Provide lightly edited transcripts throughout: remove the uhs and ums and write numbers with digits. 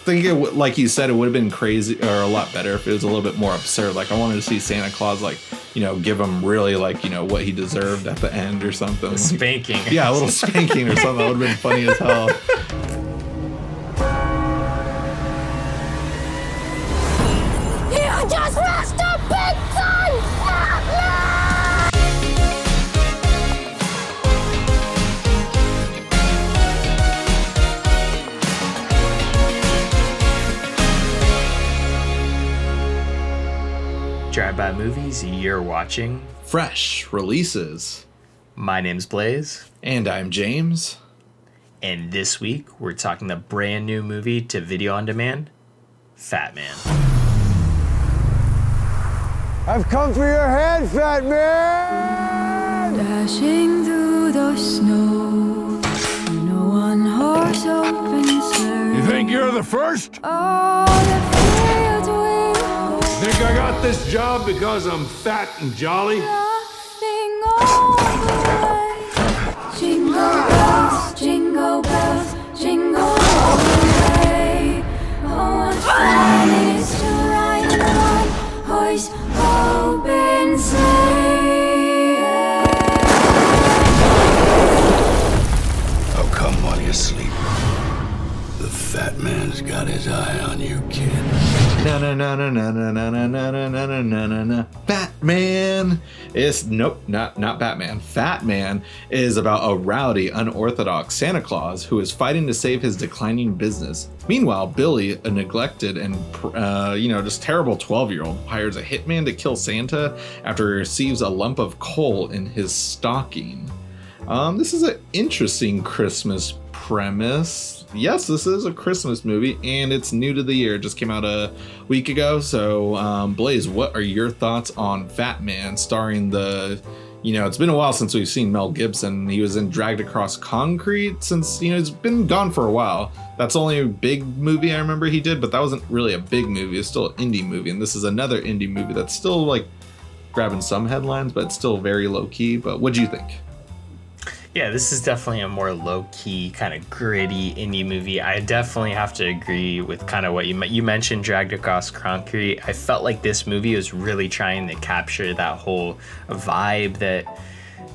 think like you said, it would have been crazy or a lot better if it was a little bit more absurd. Like I wanted to see Santa Claus like, give him really like, what he deserved at the end or something. A spanking. Yeah, a little spanking or something. That would have been funny as hell. You just lost a big son, Fatman! Drive-by movies, you're watching Fresh releases. My name's Blaze. And I'm James. And this week, we're talking the brand new movie to video on demand, Fatman. I've come for your head, Fatman! Dashing through the snow in a one-horse open sleigh. You think you're the first? All the fields we Think I got this job because I'm fat and jolly? nothing all the way. Jingle bells, jingle all the way. Oh, what fun it is to ride in a one-horse open sleigh. Oh, come while you sleep. The fat man's got his eye on you, kid. Na na na na na na na na na na na na na na. Batman is not Batman. Fatman is about a rowdy, unorthodox Santa Claus who is fighting to save his declining business. Meanwhile, Billy, a neglected and just terrible 12-year-old, hires a hitman to kill Santa after he receives a lump of coal in his stocking. This is an interesting Christmas premise. Yes, this is a Christmas movie, and it's new to the year. It just came out a week ago. So, Blaze, what are your thoughts on Fatman, starring it's been a while since we've seen Mel Gibson. He was in Dragged Across Concrete since, he's been gone for a while. That's only a big movie I remember he did, but that wasn't really a big movie. It's still an indie movie, and this is another indie movie that's still, like, grabbing some headlines, but it's still very low-key. But what do you think? Yeah, this is definitely a more low-key, kind of gritty indie movie. I definitely have to agree with kind of what you mentioned, Dragged Across Concrete. I felt like this movie was really trying to capture that whole vibe that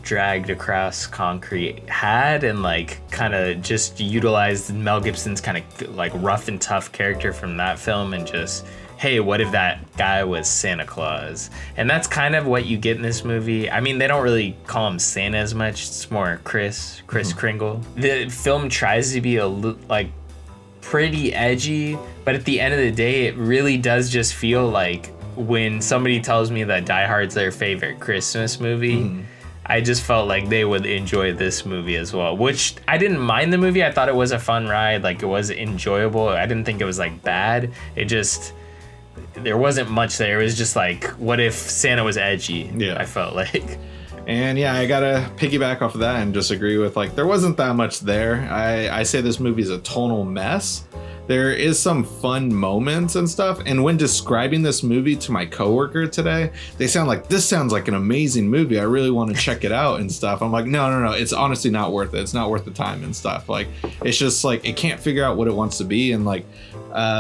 Dragged Across Concrete had, and like kind of just utilized Mel Gibson's kind of like rough and tough character from that film and just, hey, what if that guy was Santa Claus? And that's kind of what you get in this movie. I mean, they don't really call him Santa as much. It's more Kris Kringle. The film tries to be pretty edgy, but at the end of the day, it really does just feel like when somebody tells me that Die Hard's their favorite Christmas movie, I just felt like they would enjoy this movie as well, which I didn't mind the movie. I thought it was a fun ride. Like, it was enjoyable. I didn't think it was like bad. There wasn't much there. It was just like, what if Santa was edgy? Yeah. I felt like. And yeah, I gotta piggyback off of that and just agree with, like, there wasn't that much there. I say this movie's a tonal mess. There is some fun moments and stuff. And when describing this movie to my coworker today, this sounds like an amazing movie. I really want to check it out and stuff. I'm like, no. It's honestly not worth it. It's not worth the time and stuff. Like, it's just like, it can't figure out what it wants to be. And like,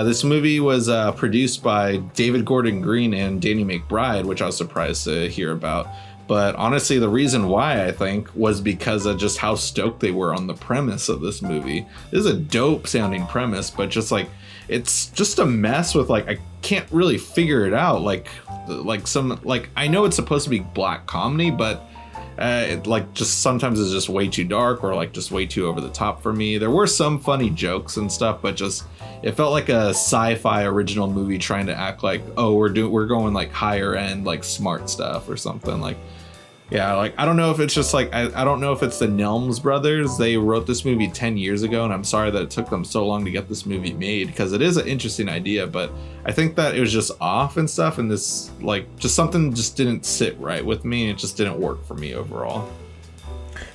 this movie was produced by David Gordon Green and Danny McBride, which I was surprised to hear about. But honestly, the reason why, I think, was because of just how stoked they were on the premise of this movie. This is a dope sounding premise, but just like, it's just a mess with, like, I can't really figure it out. I know it's supposed to be black comedy, but just sometimes it's just way too dark or like just way too over the top for me. There were some funny jokes and stuff, but just, it felt like a sci-fi original movie trying to act like, oh, we're going like higher end, like smart stuff or something. Like, yeah, like, I don't know if it's just like, I don't know if it's the Nelms brothers. They wrote this movie 10 years ago, and I'm sorry that it took them so long to get this movie made, because it is an interesting idea, but I think that it was just off and stuff, and this, like, just something just didn't sit right with me, and it just didn't work for me overall.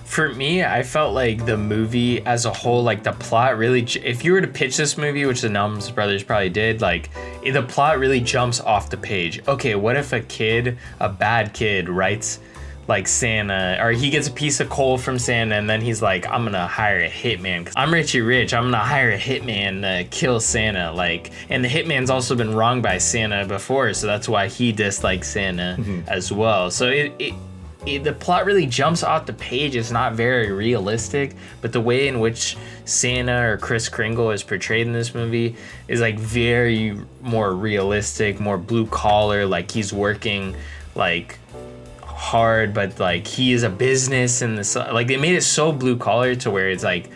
For me, I felt like the movie as a whole, like the plot really, if you were to pitch this movie, which the Nelms brothers probably did, like the plot really jumps off the page. Okay, what if a bad kid writes like Santa, or he gets a piece of coal from Santa, and then he's like, I'm gonna hire a hitman 'cause I'm Richie Rich. I'm gonna hire a hitman to kill Santa. Like, and the hitman's also been wronged by Santa before, so that's why he dislikes Santa as well. So the plot really jumps off the page. It's not very realistic, but the way in which Santa or Kris Kringle is portrayed in this movie is like very more realistic, more blue collar. Like, he's working like hard, but like he is a business, and this, like, they made it so blue collar to where it's like,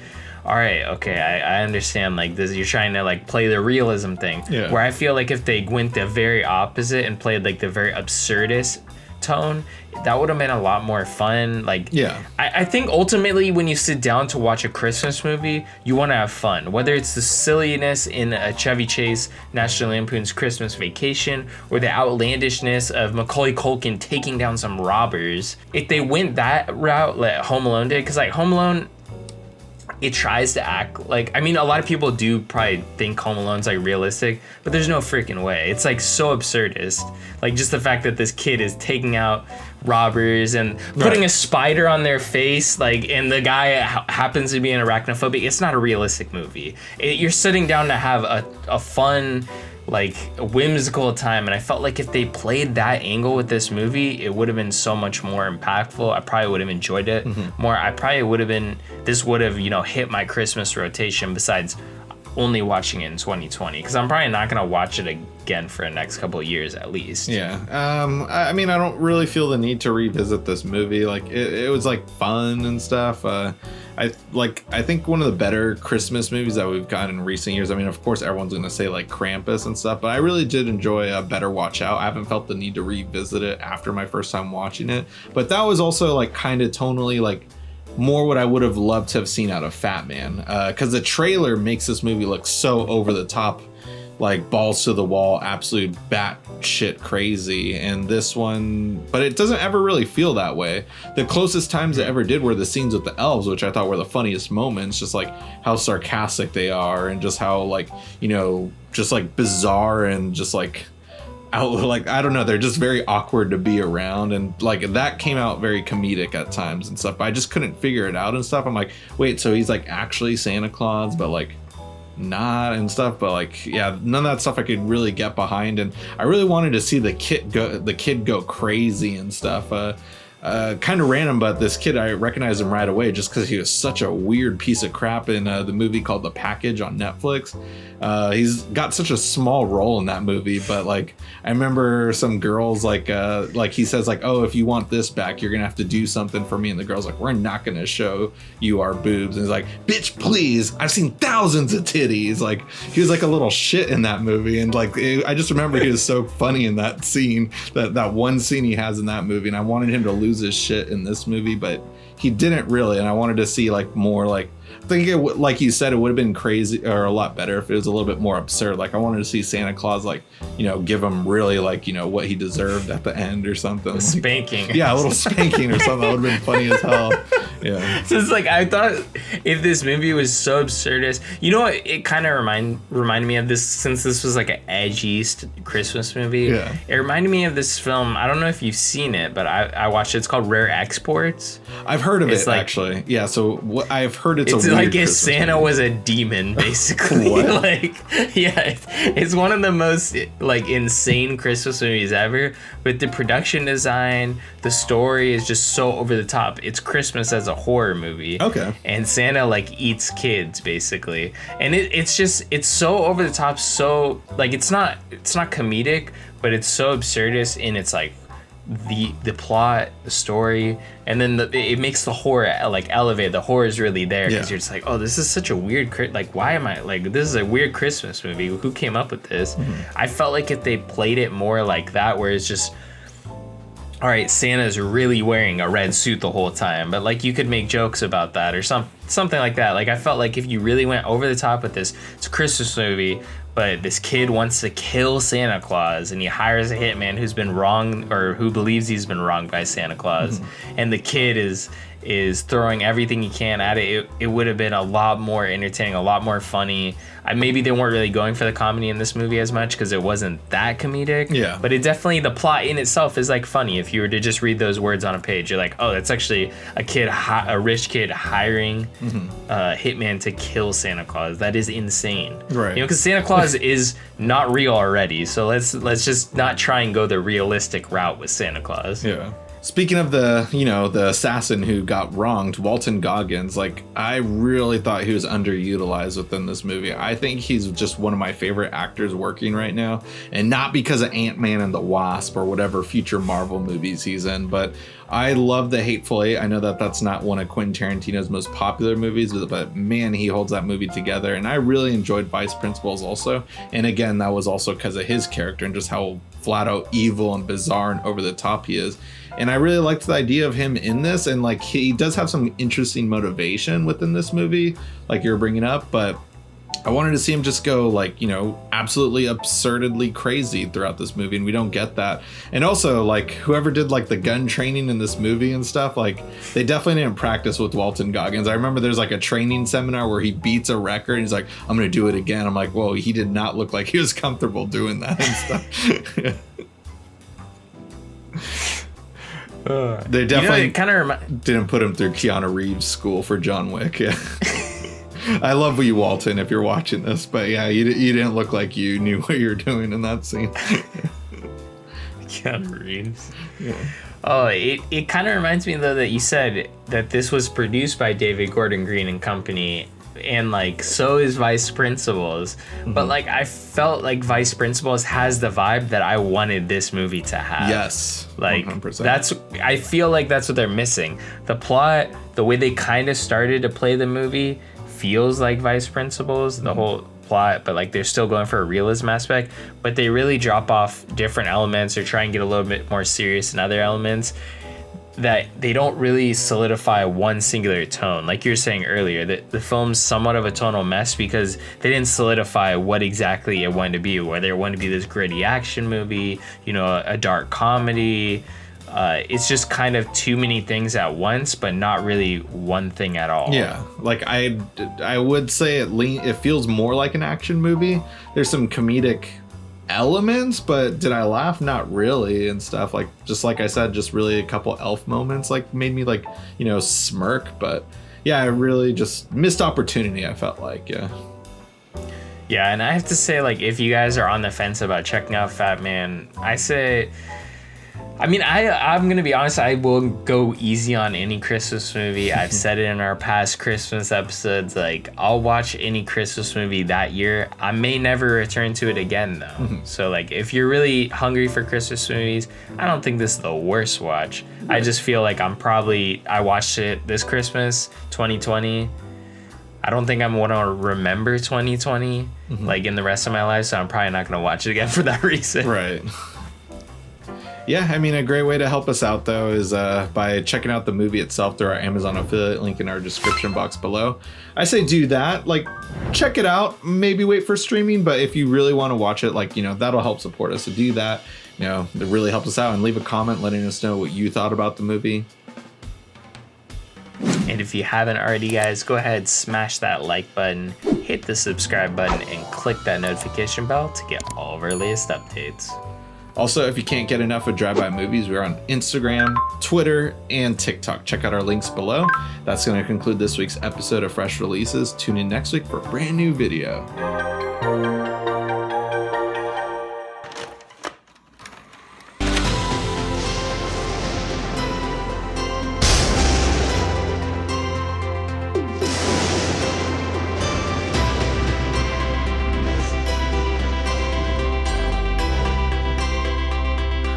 all right, okay, I understand, like, this, you're trying to like play the realism thing. Yeah. Where I feel like if they went the very opposite and played like the very absurdist tone, that would have been a lot more fun. Like, yeah, I think ultimately when you sit down to watch a Christmas movie, you want to have fun, whether it's the silliness in a Chevy Chase National Lampoon's Christmas Vacation or the outlandishness of Macaulay Culkin taking down some robbers. If they went that route like Home Alone did, because like Home Alone, it tries to act like, I mean, a lot of people do probably think Home Alone's like realistic, but there's no freaking way. It's like so absurdist. Like, just the fact that this kid is taking out robbers and putting a spider on their face, like, and the guy happens to be an arachnophobic. It's not a realistic movie. You're sitting down to have a fun, like, whimsical time, and I felt like if they played that angle with this movie, it would have been so much more impactful. I probably would have enjoyed it more. I probably would have been, this would have, you know, hit my Christmas rotation besides only watching it in 2020, because I'm probably not gonna watch it again for the next couple of years at least. Yeah. I mean, I don't really feel the need to revisit this movie. Like, it was like fun and stuff. I think one of the better Christmas movies that we've gotten in recent years. I mean, of course, everyone's gonna say like Krampus and stuff, but I really did enjoy Better Watch Out. I haven't felt the need to revisit it after my first time watching it, but that was also like kind of tonally like more what I would have loved to have seen out of Fatman, because the trailer makes this movie look so over the top, like balls to the wall, absolute batshit crazy. And this one, but it doesn't ever really feel that way. The closest times it ever did were the scenes with the elves, which I thought were the funniest moments, just like how sarcastic they are and just how, like, you know, just like bizarre and just like out, like, I don't know, they're just very awkward to be around, and like that came out very comedic at times and stuff, but I just couldn't figure it out and stuff. I'm like, wait, so he's like actually Santa Claus, but like not and stuff. But like, yeah, none of that stuff I could really get behind, and I really wanted to see the kid go crazy and stuff. Kind of random, but this kid, I recognized him right away just because he was such a weird piece of crap in the movie called The Package on Netflix. He's got such a small role in that movie, but like I remember some girls like he says like, oh, if you want this back, you're gonna have to do something for me, and the girl's like, we're not gonna show you our boobs, and he's like, bitch, please, I've seen thousands of titties. Like, he was like a little shit in that movie, and like I just remember he was so funny in that scene, that one scene he has in that movie, and I wanted him to lose his shit in this movie, but he didn't really, and I wanted to see like more, like, I think like you said, it would have been crazy or a lot better if it was a little bit more absurd. Like, I wanted to see Santa Claus, like, you know, give him really, like, you know, what he deserved at the end or something. A spanking. Yeah, a little spanking or something. That would have been funny as hell. Yeah. So it's like, I thought if this movie was so absurdist, you know what, it kind of reminded me of this, since this was like an edgy Christmas movie. Yeah. It reminded me of this film. I don't know if you've seen it, but I watched it. It's called Rare Exports. I've heard of it, like, actually. Yeah, so I've heard it's a weird like if Christmas Santa movie. was a demon, basically. Like, yeah, it's one of the most like insane Christmas movies ever. But the production design, the story is just so over the top. It's Christmas as a horror movie. Okay. And Santa like eats kids, basically. And it's so over the top. So like it's not comedic, but it's so absurdist in its like the plot, the story, and then it makes the horror like elevate. The horror is really there because you're just like, oh, this is such a weird, like, why am I like, this is a weird Christmas movie. Who came up with this? I felt like if they played it more like that, where it's just, all right, Santa's really wearing a red suit the whole time, but like you could make jokes about that or something like that. Like I felt like if you really went over the top with this, it's a Christmas movie, but this kid wants to kill Santa Claus and he hires a hitman who's been wronged or who believes he's been wronged by Santa Claus, and the kid is throwing everything he can at it. It would have been a lot more entertaining, a lot more funny. Maybe they weren't really going for the comedy in this movie as much because it wasn't that comedic. Yeah. But it definitely, the plot in itself is like funny. If you were to just read those words on a page, you're like, oh, that's actually a rich kid hiring a hitman to kill Santa Claus. That is insane. Right. Because Santa Claus is not real already. So let's just not try and go the realistic route with Santa Claus. Yeah. Speaking of the assassin who got wronged, Walton Goggins, like I really thought he was underutilized within this movie. I think he's just one of my favorite actors working right now, and not because of Ant-Man and the Wasp or whatever future Marvel movies he's in, but I love The Hateful Eight. I know that that's not one of Quentin Tarantino's most popular movies, but man, he holds that movie together. And I really enjoyed Vice Principals also. And again, that was also because of his character and just how flat out evil and bizarre and over the top he is. And I really liked the idea of him in this, and like he does have some interesting motivation within this movie, like you're bringing up, but I wanted to see him just go like, absolutely absurdly crazy throughout this movie, and we don't get that. And also, like, whoever did like the gun training in this movie and stuff, like they definitely didn't practice with Walton Goggins. I remember there's like a training seminar where he beats a record and he's like, I'm gonna do it again. I'm like, whoa, he did not look like he was comfortable doing that and stuff. They definitely didn't put him through Keanu Reeves school for John Wick. Yeah. I love you, Walton, if you're watching this, but yeah, you didn't look like you knew what you were doing in that scene. Keanu Reeves. Yeah. Oh, it kind of reminds me though that you said that this was produced by David Gordon Green and company, and like so is Vice Principals, but like I felt like Vice Principals has the vibe that I wanted this movie to have. Yes, like 100%. I feel like that's what they're missing. The plot, the way they kind of started to play the movie feels like Vice Principals, the whole plot, but like they're still going for a realism aspect, but they really drop off different elements or try and get a little bit more serious in other elements that they don't really solidify one singular tone. Like you were saying earlier, that the film's somewhat of a tonal mess because they didn't solidify what exactly it wanted to be, whether it wanted to be this gritty action movie, a dark comedy. It's just kind of too many things at once, but not really one thing at all. Yeah, like I would say it feels more like an action movie. There's some comedic elements, but did I laugh? Not really, and stuff. Like just like I said, just really a couple elf moments like made me like smirk. But yeah, I really just missed opportunity. I felt like yeah, and I have to say, like, if you guys are on the fence about checking out Fatman, I'm gonna be honest, I will go easy on any Christmas movie. I've said it in our past Christmas episodes, like I'll watch any Christmas movie that year. I may never return to it again though. So like if you're really hungry for Christmas movies, I don't think this is the worst watch. I just feel like I watched it this Christmas 2020. I don't think I'm gonna remember 2020 like in the rest of my life, so I'm probably not gonna watch it again for that reason. Right. Yeah, I mean, a great way to help us out, though, is by checking out the movie itself through our Amazon affiliate link in our description box below. I say do that. Like, check it out. Maybe wait for streaming. But if you really want to watch it, like, that'll help support us. So do that. It really helps us out. And leave a comment letting us know what you thought about the movie. And if you haven't already, guys, go ahead, smash that like button, hit the subscribe button, and click that notification bell to get all of our latest updates. Also, if you can't get enough of Drive-By Movies, we're on Instagram, Twitter, and TikTok. Check out our links below. That's going to conclude this week's episode of Fresh Releases. Tune in next week for a brand new video.